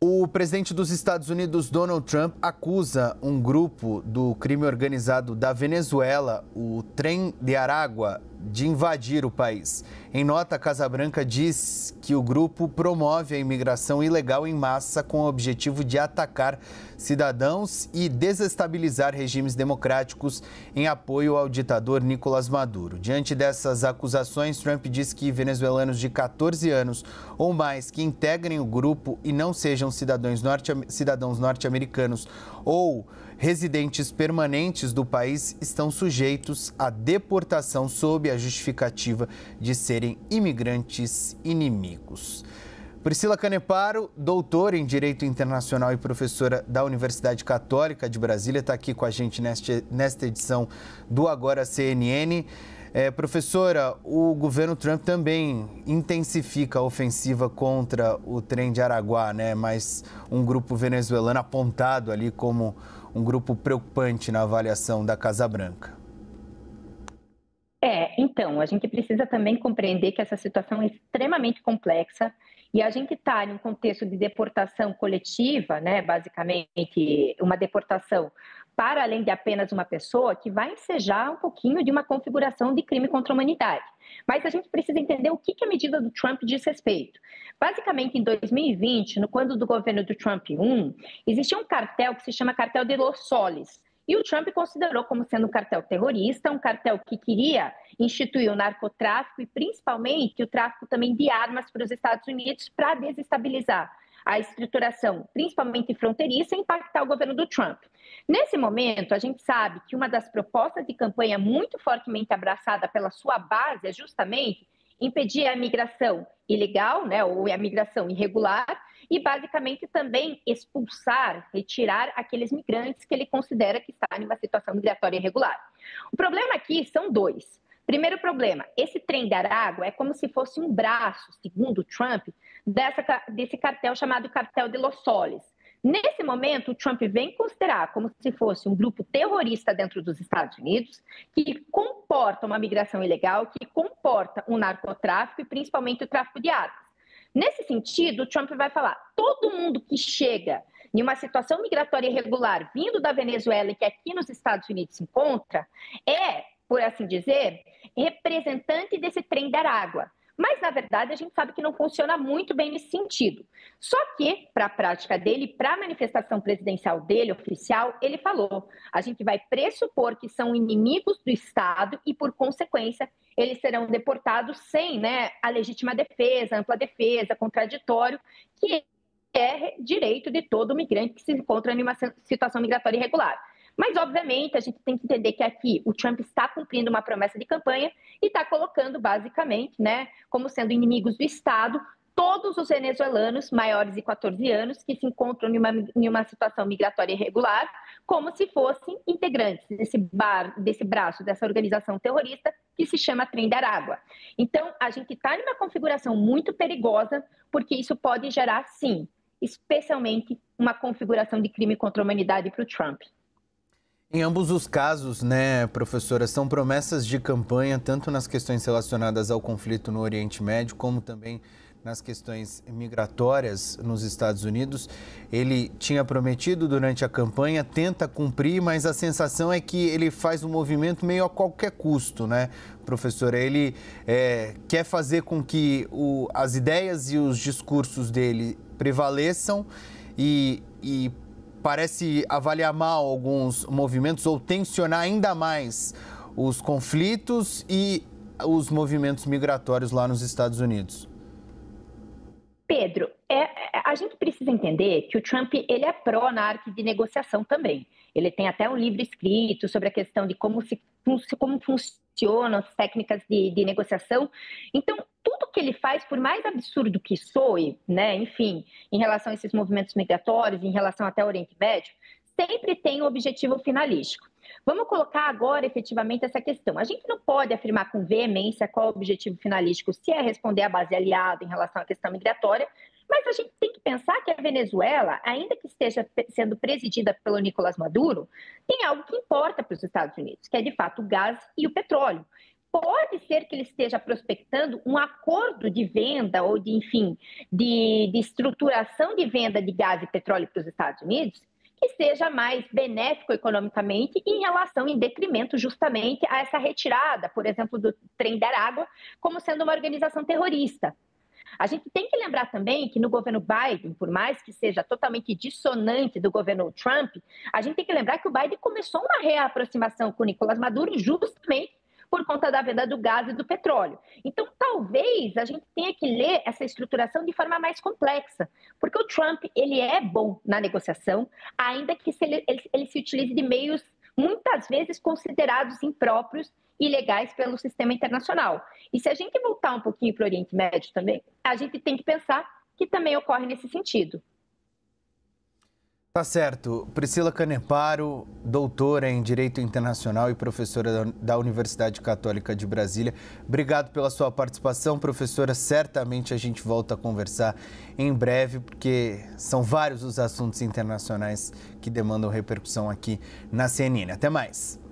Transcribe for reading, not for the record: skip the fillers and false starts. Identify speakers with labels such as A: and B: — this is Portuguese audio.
A: O presidente dos Estados Unidos, Donald Trump, acusa um grupo do crime organizado da Venezuela, o Tren de Aragua, de invadir o país. Em nota, a Casa Branca diz que o grupo promove a imigração ilegal em massa com o objetivo de atacar cidadãos e desestabilizar regimes democráticos em apoio ao ditador Nicolás Maduro. Diante dessas acusações, Trump diz que venezuelanos de 14 anos ou mais que integrem o grupo e não sejam cidadãos norte-americanos ou residentes permanentes do país estão sujeitos à deportação sob a justificativa de serem imigrantes inimigos. Priscila Caneparo, doutora em Direito Internacional e professora da Universidade Católica de Brasília, está aqui com a gente nesta edição do Agora CNN. Professora, o governo Trump também intensifica a ofensiva contra o Trem de Araguá, né? Mas um grupo venezuelano apontado ali como um grupo preocupante na avaliação da Casa Branca.
B: Então, a gente precisa também compreender que essa situação é extremamente complexa e a gente está em um contexto de deportação coletiva, né? Basicamente, uma deportação para além de apenas uma pessoa, que vai ensejar um pouquinho de uma configuração de crime contra a humanidade. Mas a gente precisa entender o que a medida do Trump diz respeito. Basicamente, em 2020, quando do governo do Trump 1, existia um cartel que se chama Cartel de Los Soles. E o Trump considerou como sendo um cartel terrorista, um cartel que queria instituir o narcotráfico e, principalmente, o tráfico também de armas para os Estados Unidos para desestabilizar a estruturação, principalmente fronteiriça, e impactar o governo do Trump. Nesse momento, a gente sabe que uma das propostas de campanha muito fortemente abraçada pela sua base é justamente impedir a migração ilegal, né, ou a migração irregular, e basicamente também expulsar, retirar aqueles migrantes que ele considera que estão em uma situação migratória irregular. O problema aqui são dois. Primeiro problema, esse Trem de Aragua é como se fosse um braço, segundo Trump, desse cartel chamado Cartel de Los Soles. Nesse momento, o Trump vem considerar como se fosse um grupo terrorista dentro dos Estados Unidos, que comporta uma migração ilegal, que comporta um narcotráfico e principalmente o tráfico de armas. Nesse sentido, o Trump vai falar, todo mundo que chega em uma situação migratória irregular vindo da Venezuela e que aqui nos Estados Unidos se encontra, por assim dizer, representante desse Trem de Aragua. Mas, na verdade, a gente sabe que não funciona muito bem nesse sentido. Só que, para a prática dele, para a manifestação presidencial dele, oficial, ele falou, a gente vai pressupor que são inimigos do Estado e, por consequência, eles serão deportados sem, né, a legítima defesa, ampla defesa, contraditório, que é direito de todo migrante que se encontra em uma situação migratória irregular. Mas, obviamente, a gente tem que entender que aqui o Trump está cumprindo uma promessa de campanha e está colocando, basicamente, né, como sendo inimigos do Estado, todos os venezuelanos maiores de 14 anos que se encontram em uma situação migratória irregular, como se fossem integrantes desse braço, dessa organização terrorista que se chama Trem de Aragua. Então, a gente está em uma configuração muito perigosa, porque isso pode gerar, sim, especialmente uma configuração de crime contra a humanidade para o Trump.
A: Em ambos os casos, né, professora, são promessas de campanha, tanto nas questões relacionadas ao conflito no Oriente Médio, como também nas questões migratórias nos Estados Unidos. Ele tinha prometido durante a campanha, tenta cumprir, mas a sensação é que ele faz um movimento meio a qualquer custo, né, professora? Ele quer fazer com que as ideias e os discursos dele prevaleçam e parece avaliar mal alguns movimentos ou tensionar ainda mais os conflitos e os movimentos migratórios lá nos Estados Unidos.
B: Pedro, a gente precisa entender que o Trump ele é pró na arte de negociação também. Ele tem até um livro escrito sobre a questão de como funcionam as técnicas de negociação. Então, tudo que ele faz, por mais absurdo que soe, né, enfim, em relação a esses movimentos migratórios, em relação até ao Oriente Médio, sempre tem um objetivo finalístico. Vamos colocar agora, efetivamente, essa questão. A gente não pode afirmar com veemência qual é o objetivo finalístico, se é responder à base aliada em relação à questão migratória, mas a gente tem que pensar que a Venezuela, ainda que esteja sendo presidida pelo Nicolás Maduro, tem algo que importa para os Estados Unidos, que é, de fato, o gás e o petróleo. pode ser que ele esteja prospectando um acordo de venda ou de, enfim, de estruturação de venda de gás e petróleo para os Estados Unidos que seja mais benéfico economicamente em relação, em detrimento justamente a essa retirada, por exemplo, do Trem da Arágua, como sendo uma organização terrorista. A gente tem que lembrar também que no governo Biden, por mais que seja totalmente dissonante do governo Trump, a gente tem que lembrar que o Biden começou uma reaproximação com o Nicolás Maduro justamente por conta da venda do gás e do petróleo. Então, talvez a gente tenha que ler essa estruturação de forma mais complexa, porque o Trump ele é bom na negociação, ainda que ele se utilize de meios muitas vezes considerados impróprios e ilegais pelo sistema internacional. E se a gente voltar um pouquinho para o Oriente Médio também, a gente tem que pensar que também ocorre nesse sentido.
A: Tá certo. Priscila Caneparo, doutora em Direito Internacional e professora da Universidade Católica de Brasília. Obrigado pela sua participação, professora. Certamente a gente volta a conversar em breve, porque são vários os assuntos internacionais que demandam repercussão aqui na CNN. Até mais.